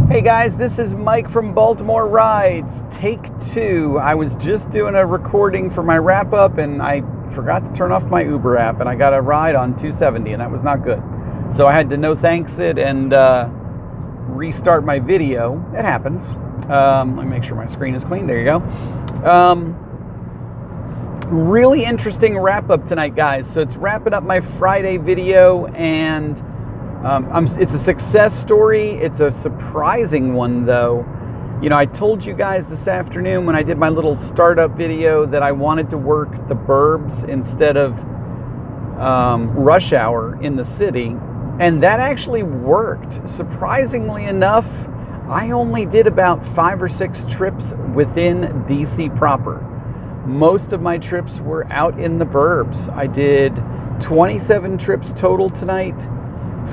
Hey guys, this is Mike from Baltimore Rides, take 2. I was just doing a recording for my wrap-up and I forgot to turn off my Uber app and I got a ride on 270 and that was not good. So I had to no thanks it and restart my video. It happens. Let me make sure my screen is clean. There you go. Really interesting wrap-up tonight, guys. So it's wrapping up my Friday video and it's a success story. It's a surprising one, though. You know, I told you guys this afternoon when I did my little startup video that I wanted to work the burbs instead of rush hour in the city. And that actually worked. Surprisingly enough, I only did about 5 or 6 trips within DC proper. Most of my trips were out in the burbs. I did 27 trips total tonight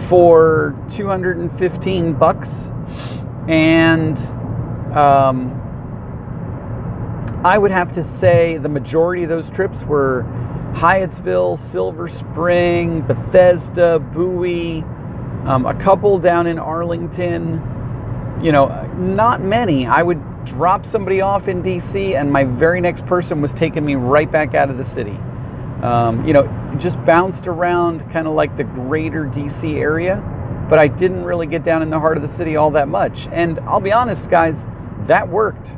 for $215, and I would have to say the majority of those trips were Hyattsville, Silver Spring, Bethesda, Bowie, a couple down in Arlington. You know, not many. I would drop somebody off in DC and my very next person was taking me right back out of the city. You know, just bounced around kind of like the greater DC area, but I didn't really get down in the heart of the city all that much. And I'll be honest, guys, that worked.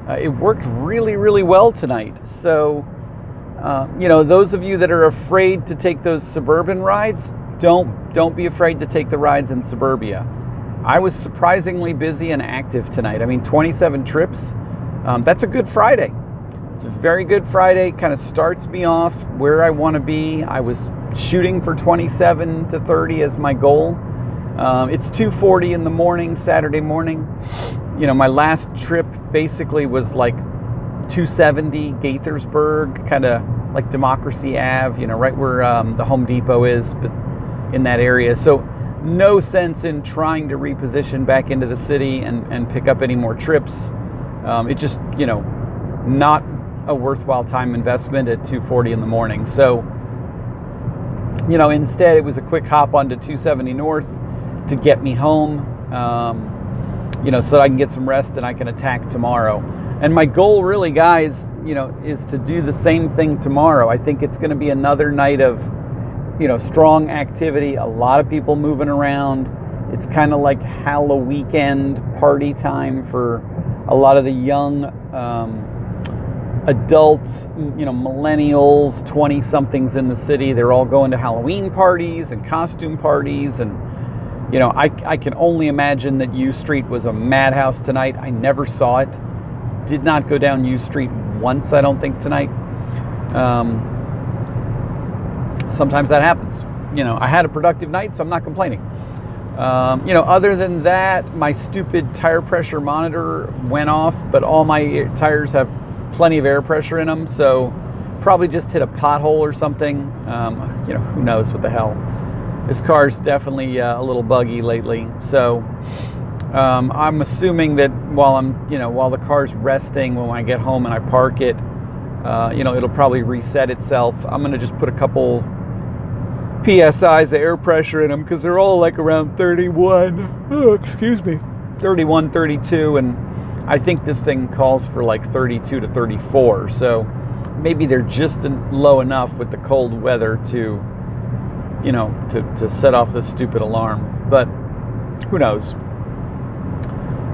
It worked really, really well tonight. So, you know, those of you that are afraid to take those suburban rides, don't be afraid to take the rides in suburbia. I was surprisingly busy and active tonight. I mean, 27 trips. That's a good Friday. It's a very good Friday. Kind of starts me off where I want to be. I was shooting for 27 to 30 as my goal. It's 2:40 in the morning, Saturday morning. You know, my last trip basically was like 270 Gaithersburg, kind of like Democracy Ave, you know, right where the Home Depot is, but in that area. So no sense in trying to reposition back into the city and pick up any more trips. It just, you know, not a worthwhile time investment at 2:40 in the morning. So, you know, instead it was a quick hop onto 270 North to get me home, you know, so that I can get some rest and I can attack tomorrow. And my goal really, guys, you know, is to do the same thing tomorrow. I think it's going to be another night of, you know, strong activity, a lot of people moving around. It's kind of like Halloween party time for a lot of the young adults, you know, millennials, 20-somethings in the city. They're all going to Halloween parties and costume parties. And, you know, I can only imagine that U Street was a madhouse tonight. I never saw it. Did not go down U Street once, I don't think, tonight. Sometimes that happens. You know, I had a productive night, so I'm not complaining. You know, other than that, my stupid tire pressure monitor went off, but all my tires have plenty of air pressure in them, so probably just hit a pothole or something. You know, who knows what the hell. This car's definitely a little buggy lately, so I'm assuming that while while the car's resting, when I get home and I park it, you know, it'll probably reset itself. I'm gonna just put a couple PSIs of air pressure in them because they're all like around 31. Oh, excuse me, 31, 32, and I think this thing calls for like 32 to 34. So maybe they're just low enough with the cold weather to, you know, to set off this stupid alarm. But who knows?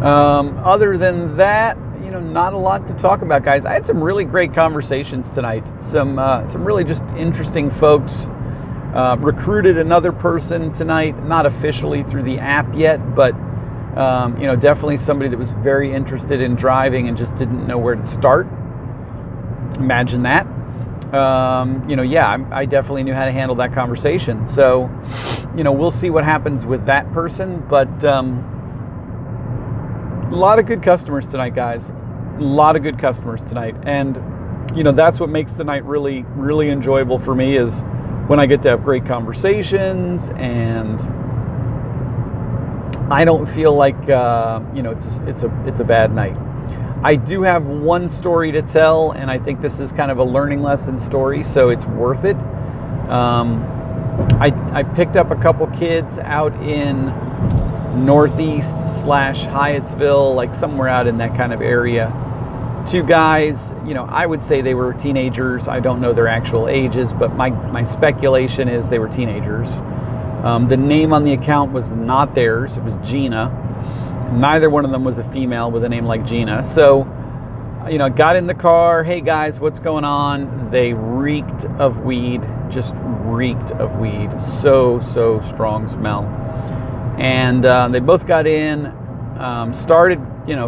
Other than that, you know, not a lot to talk about, guys. I had some really great conversations tonight. Some really just interesting folks. Recruited another person tonight, not officially through the app yet, but you know, definitely somebody that was very interested in driving and just didn't know where to start. Imagine that. You know, yeah, I definitely knew how to handle that conversation. So, you know, we'll see what happens with that person. But a lot of good customers tonight, guys. A lot of good customers tonight. And, you know, that's what makes the night really, really enjoyable for me, is when I get to have great conversations and I don't feel like, you know, it's a bad night. I do have one story to tell, and I think this is kind of a learning lesson story, so it's worth it. I picked up a couple kids out in northeast / Hyattsville, like somewhere out in that kind of area. Two guys, I would say they were teenagers. I don't know their actual ages, but my speculation is they were teenagers. The name on the account was not theirs. It was Gina. Neither one of them was a female with a name like Gina. So, got in the car. Hey guys, what's going on? They reeked of weed, just reeked of weed. So strong smell. And they both got in, started,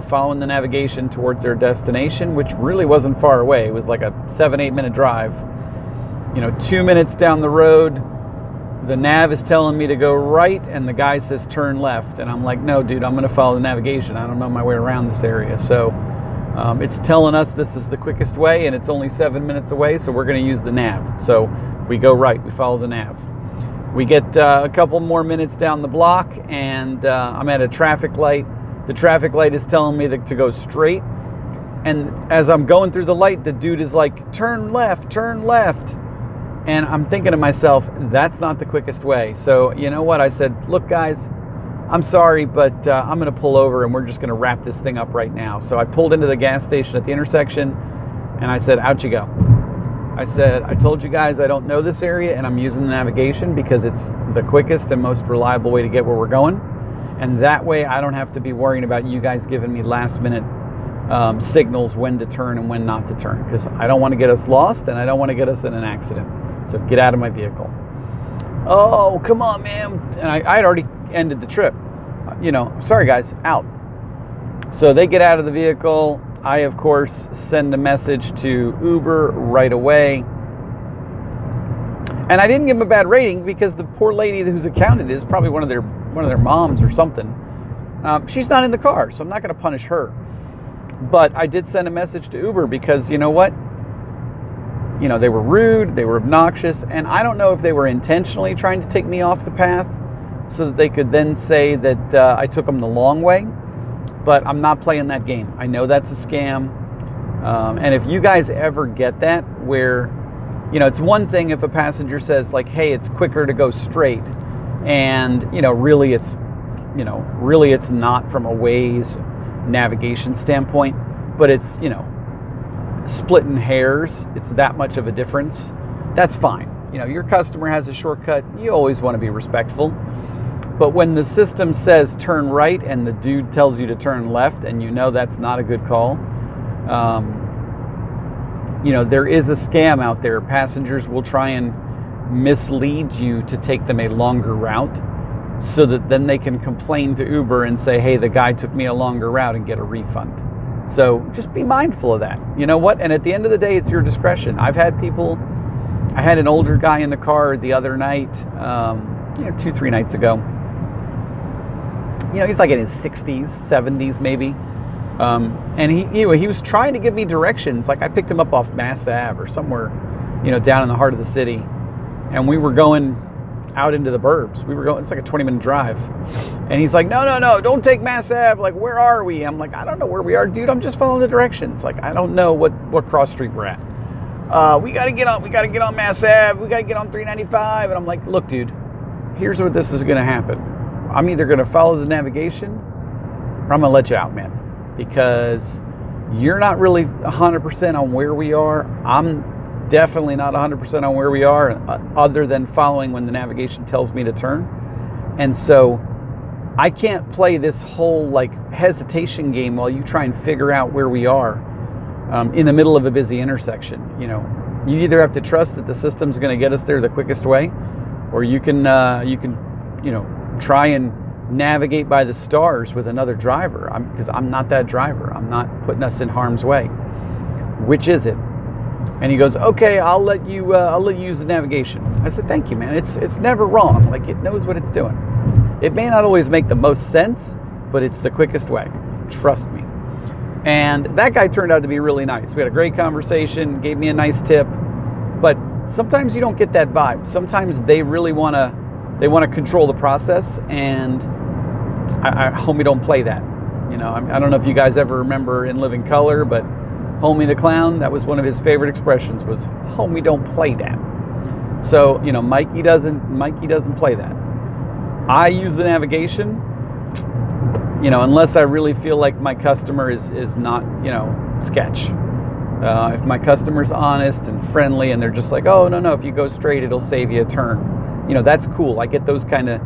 following the navigation towards their destination, which really wasn't far away. It was like a 7-8 minute drive. 2 minutes down the road, the nav is telling me to go right, and the guy says turn left. And I'm like, no, dude, I'm going to follow the navigation. I don't know my way around this area. So it's telling us this is the quickest way, and it's only 7 minutes away, so we're going to use the nav. So we go right, we follow the nav. We get a couple more minutes down the block, and I'm at a traffic light. The traffic light is telling me to go straight. And as I'm going through the light, the dude is like, turn left, turn left. And I'm thinking to myself, that's not the quickest way. So you know what? I said, look, guys, I'm sorry, but I'm going to pull over, and we're just going to wrap this thing up right now. So I pulled into the gas station at the intersection, and I said, out you go. I said, I told you guys I don't know this area, and I'm using the navigation because it's the quickest and most reliable way to get where we're going. And that way I don't have to be worrying about you guys giving me last minute signals when to turn and when not to turn, because I don't want to get us lost, and I don't want to get us in an accident. So get out of my vehicle. Oh, come on, man. And I had already ended the trip. Sorry guys, out. So they get out of the vehicle. I, of course, send a message to Uber right away. And I didn't give them a bad rating because the poor lady whose account it is, probably one of their moms or something, she's not in the car, so I'm not going to punish her. But I did send a message to Uber because, you know what? They were rude, they were obnoxious, and I don't know if they were intentionally trying to take me off the path so that they could then say that I took them the long way. But I'm not playing that game. I know that's a scam. And if you guys ever get that, where, it's one thing if a passenger says like, hey, it's quicker to go straight. And, really it's not from a Waze navigation standpoint, but it's, splitting hairs. It's that much of a difference. That's fine. Your customer has a shortcut. You always want to be respectful. But when the system says turn right and the dude tells you to turn left, and that's not a good call, there is a scam out there. Passengers will try and mislead you to take them a longer route so that then they can complain to Uber and say, hey, the guy took me a longer route, and get a refund. So just be mindful of that. You know what? And at the end of the day, it's your discretion. I had an older guy in the car the other night, 2-3 nights ago. He's like in his 60s, 70s maybe. And he was trying to give me directions. Like I picked him up off Mass Ave or somewhere, down in the heart of the city. And we were going out into the burbs. It's like a 20-minute drive. And he's like, no, don't take Mass Ave. Like, where are we? I'm like, I don't know where we are, dude. I'm just following the directions. Like, I don't know what cross street we're at. We got to get on Mass Ave. We got to get on 395. And I'm like, look, dude, here's what this is going to happen. I'm either going to follow the navigation or I'm going to let you out, man, because you're not really 100% on where we are. I'm definitely not 100% on where we are, other than following when the navigation tells me to turn. And so I can't play this whole like hesitation game while you try and figure out where we are in the middle of a busy intersection. You either have to trust that the system's going to get us there the quickest way, or you can try and navigate by the stars with another driver, because I'm not that driver. I'm not putting us in harm's way. Which is it? And he goes, okay, I'll let you use the navigation. I said, thank you, man. It's never wrong. Like, it knows what it's doing. It may not always make the most sense, but it's the quickest way. Trust me. And that guy turned out to be really nice. We had a great conversation, gave me a nice tip. But sometimes you don't get that vibe. Sometimes they really want to control the process, and I homie don't play that. I don't know if you guys ever remember In Living Color, but Homie the Clown, that was one of his favorite expressions, was homie don't play that. So, Mikey doesn't play that. I use the navigation. unless I really feel like my customer is not, sketch. If my customer's honest and friendly and they're just like, oh, no, if you go straight, it'll save you a turn. That's cool. I get those kind of,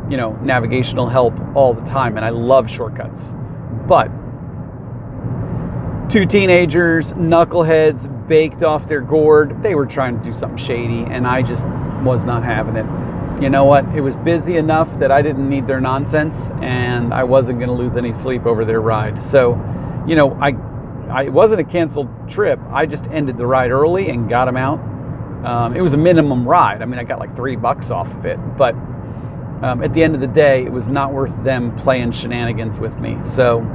navigational help all the time, and I love shortcuts. But 2 teenagers, knuckleheads, baked off their gourd, they were trying to do something shady, and I just was not having it. You know what? It was busy enough that I didn't need their nonsense, and I wasn't going to lose any sleep over their ride. So, it wasn't a canceled trip. I just ended the ride early and got them out. It was a minimum ride. I mean, I got like $3 off of it, but at the end of the day, it was not worth them playing shenanigans with me. So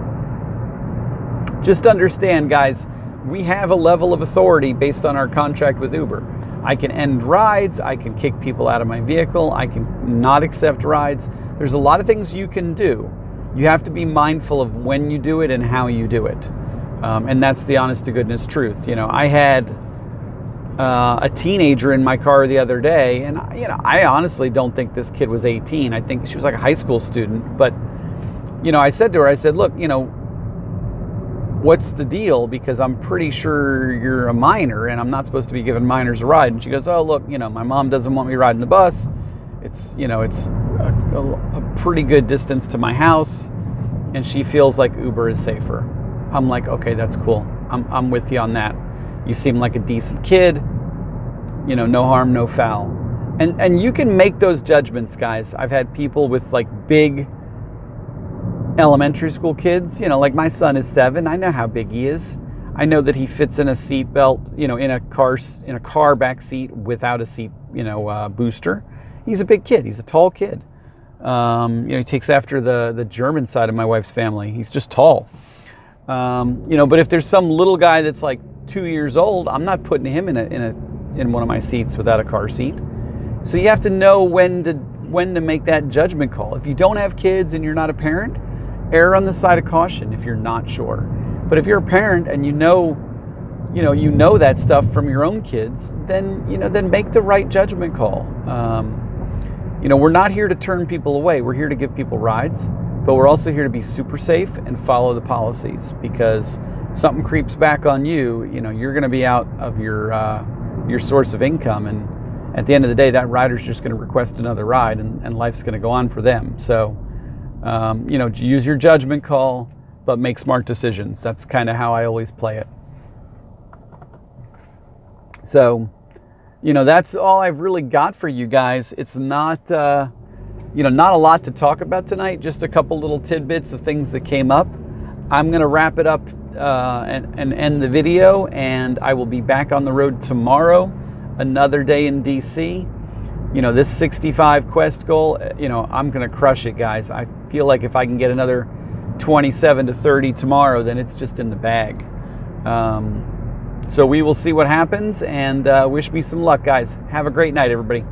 just understand, guys, we have a level of authority based on our contract with Uber. I can end rides, I can kick people out of my vehicle, I can not accept rides. There's a lot of things you can do. You have to be mindful of when you do it and how you do it. And that's the honest to goodness truth. I had a teenager in my car the other day, and I honestly don't think this kid was 18. I think she was like a high school student. But I said to her, look, what's the deal? Because I'm pretty sure you're a minor and I'm not supposed to be giving minors a ride. And she goes, oh, look, my mom doesn't want me riding the bus. It's a pretty good distance to my house, and she feels like Uber is safer. I'm like, okay, that's cool. I'm with you on that. You seem like a decent kid. No harm, no foul. And you can make those judgments, guys. I've had people with like big elementary school kids, like my son is 7. I know how big he is. I know that he fits in a seat belt, in a car back seat without a seat, booster. He's a big kid. He's a tall kid. He takes after the German side of my wife's family. He's just tall. But if there's some little guy that's like 2 years old, I'm not putting him in one of my seats without a car seat. So you have to know when to make that judgment call. If you don't have kids and you're not a parent, err on the side of caution if you're not sure. But if you're a parent and you know that stuff from your own kids, then make the right judgment call. We're not here to turn people away. We're here to give people rides, but we're also here to be super safe and follow the policies, because if something creeps back on you, you're going to be out of your source of income, and at the end of the day, that rider's just going to request another ride, and life's going to go on for them. So use your judgment call, but make smart decisions. That's kind of how I always play it. So, that's all I've really got for you guys. It's not, not a lot to talk about tonight, just a couple little tidbits of things that came up. I'm going to wrap it up and end the video, and I will be back on the road tomorrow, another day in DC. This 65 quest goal, I'm going to crush it, guys. I feel like if I can get another 27 to 30 tomorrow, then it's just in the bag. So we will see what happens, and wish me some luck, guys. Have a great night, everybody.